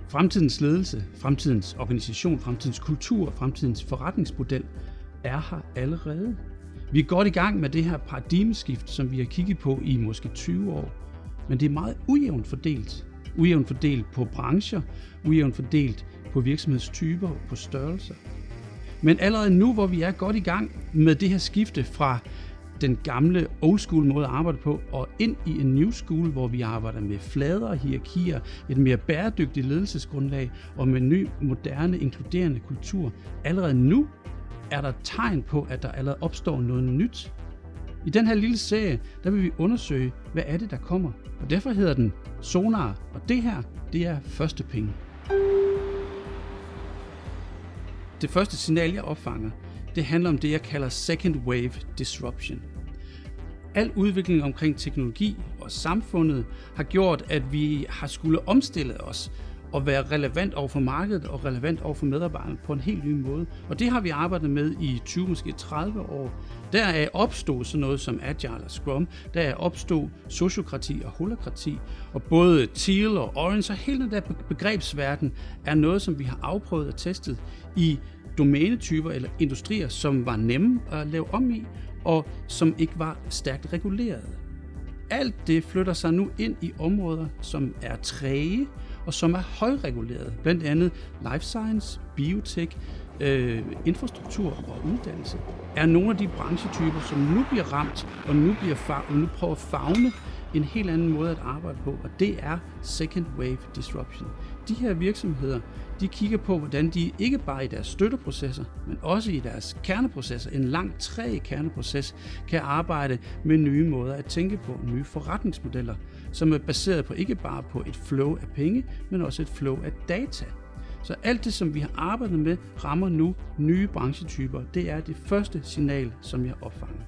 Fremtidens ledelse, fremtidens organisation, fremtidens kultur, fremtidens forretningsmodel er her allerede. Vi er godt i gang med det her paradigmeskift, som vi har kigget på i måske 20 år. Men det er meget ujævnt fordelt. Ujævnt fordelt på brancher, ujævnt fordelt på virksomhedstyper, på størrelser. Men allerede nu, hvor vi er godt i gang med det her skifte fra den gamle old school måde at arbejde på, og ind i en new school, hvor vi arbejder med fladere hierarkier, et mere bæredygtigt ledelsesgrundlag og med en ny, moderne, inkluderende kultur. Allerede nu er der tegn på, at der allerede opstår noget nyt. I den her lille serie, der vil vi undersøge, hvad er det, der kommer. Og derfor hedder den Sonar, og det her, det er første penge. Det første signal, jeg opfanger, det handler om det, jeg kalder second wave disruption. Al udvikling omkring teknologi og samfundet har gjort, at vi har skulle omstille os og være relevant over for markedet og relevant over for medarbejderne på en helt ny måde. Og det har vi arbejdet med i 20, måske 30 år. Der er opstået sådan noget som Agile og Scrum. Der er opstået sociokrati og holokrati. Og både Teal og Orange og hele den der begrebsverden er noget, som vi har afprøvet og testet i domænetyper eller industrier, som var nemme at lave om i, og som ikke var stærkt regulerede. Alt det flytter sig nu ind i områder, som er træge og som er højregulerede. Blandt andet life science, biotech, infrastruktur og uddannelse er nogle af de branchetyper, som nu bliver ramt og nu prøver at favne en helt anden måde at arbejde på, og det er second wave disruption. De her virksomheder, de kigger på, hvordan de ikke bare i deres støtteprocesser, men også i deres kerneprocesser, en lang træg kerneproces, kan arbejde med nye måder at tænke på, nye forretningsmodeller, som er baseret på ikke bare på et flow af penge, men også et flow af data. Så alt det, som vi har arbejdet med, rammer nu nye branchetyper. Det er det første signal, som jeg opfanger.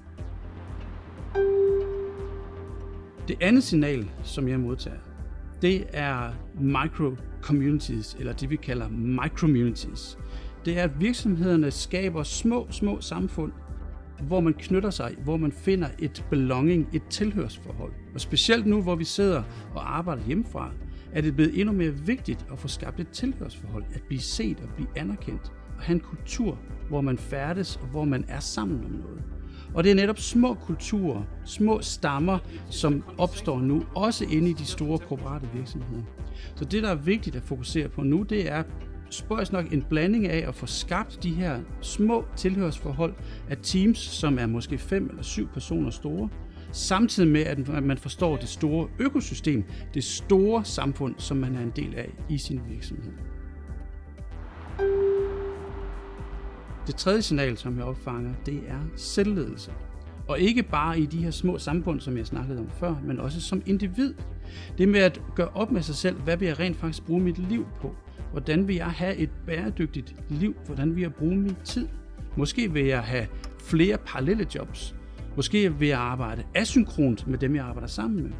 Det andet signal, som jeg modtager, det er micro-communities, eller det vi kalder micromunities. Det er, at virksomhederne skaber små samfund, hvor man knytter sig, hvor man finder et belonging, et tilhørsforhold. Og specielt nu, hvor vi sidder og arbejder hjemmefra, er det blevet endnu mere vigtigt at få skabt et tilhørsforhold, at blive set og blive anerkendt, og have en kultur, hvor man færdes og hvor man er sammen om noget. Og det er netop små kulturer, små stammer, som opstår nu, også inde i de store korporate virksomheder. Så det, der er vigtigt at fokusere på nu, det er spøjs nok en blanding af at få skabt de her små tilhørsforhold af teams, som er måske 5 eller 7 personer store, samtidig med, at man forstår det store økosystem, det store samfund, som man er en del af i sin virksomhed. Det tredje signal, som jeg opfanger, det er selvledelse. Og ikke bare i de her små samfund, som jeg snakkede om før, men også som individ. Det med at gøre op med sig selv, hvad vil jeg rent faktisk bruge mit liv på? Hvordan vil jeg have et bæredygtigt liv? Hvordan vil jeg bruge min tid? Måske vil jeg have flere parallelle jobs. Måske vil jeg arbejde asynkront med dem, jeg arbejder sammen med.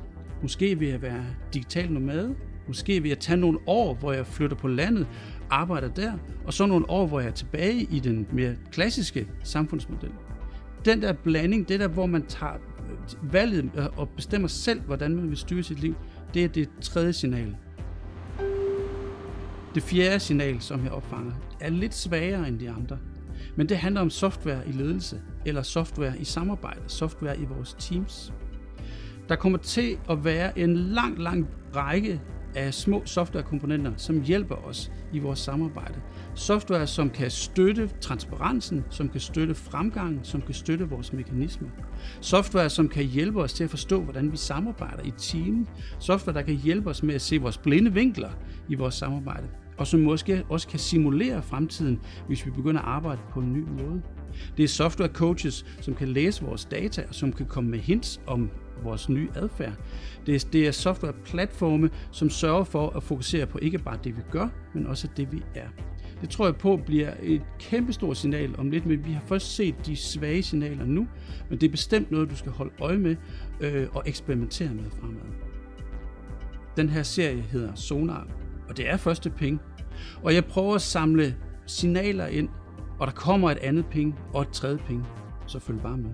Måske vil jeg være digital nomade. Måske vil jeg tage nogle år, hvor jeg flytter på landet, arbejder der, og så nogle år, hvor jeg er tilbage i den mere klassiske samfundsmodel. Den der blanding, det der, hvor man tager valget og bestemmer selv, hvordan man vil styre sit liv, det er det tredje signal. Det fjerde signal, som jeg opfanger, er lidt svagere end de andre. Men det handler om software i ledelse, eller software i samarbejde, software i vores teams. Der kommer til at være en lang række af små softwarekomponenter, som hjælper os i vores samarbejde. Software, som kan støtte transparensen, som kan støtte fremgangen, som kan støtte vores mekanismer. Software, som kan hjælpe os til at forstå, hvordan vi samarbejder i team. Software, der kan hjælpe os med at se vores blinde vinkler i vores samarbejde. Og som måske også kan simulere fremtiden, hvis vi begynder at arbejde på en ny måde. Det er software coaches, som kan læse vores data, og som kan komme med hints om vores nye adfærd. Det er software-platforme, som sørger for at fokusere på ikke bare det, vi gør, men også det, vi er. Det tror jeg på bliver et kæmpestort signal om lidt, men vi har først set de svage signaler nu, men det er bestemt noget, du skal holde øje med og eksperimentere med fremad. Den her serie hedder Sonar, og det er første penge. Og jeg prøver at samle signaler ind, og der kommer et andet penge og et tredje penge, så følg bare med.